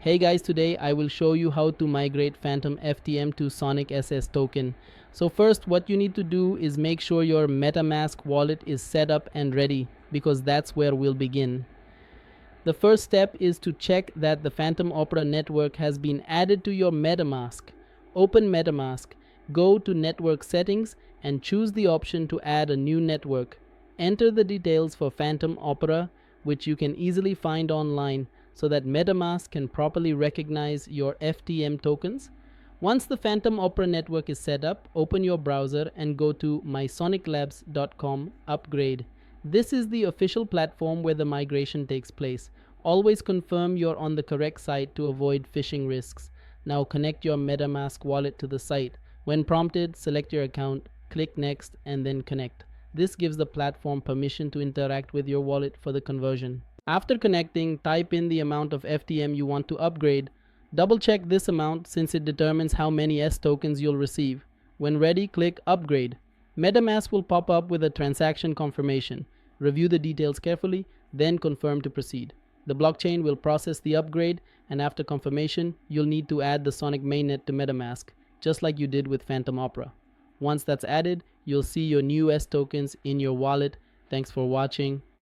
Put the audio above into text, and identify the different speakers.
Speaker 1: Hey guys, today I will show you how to migrate Phantom FTM to Sonic SS token. So first, what you need to do is make sure your MetaMask wallet is set up and ready, because that's where we'll begin. The first step is to check that the Phantom Opera network has been added to your MetaMask. Open MetaMask, go to Network Settings and choose the option to add a new network. Enter the details for Phantom Opera, which you can easily find online, so that MetaMask can properly recognize your FTM tokens. Once the Phantom Opera network is set up, open your browser and go to mysoniclabs.com upgrade. This is the official platform where the migration takes place. Always confirm you're on the correct site to avoid phishing risks. Now connect your MetaMask wallet to the site. When prompted, select your account, click Next, and then connect. This gives the platform permission to interact with your wallet for the conversion. After connecting, type in the amount of FTM you want to upgrade. Double check this amount since it determines how many S tokens you'll receive. When ready, click Upgrade. MetaMask will pop up with a transaction confirmation. Review the details carefully, then confirm to proceed. The blockchain will process the upgrade, and after confirmation, you'll need to add the Sonic mainnet to MetaMask, just like you did with Phantom Opera. Once that's added, you'll see your new S tokens in your wallet. Thanks for watching.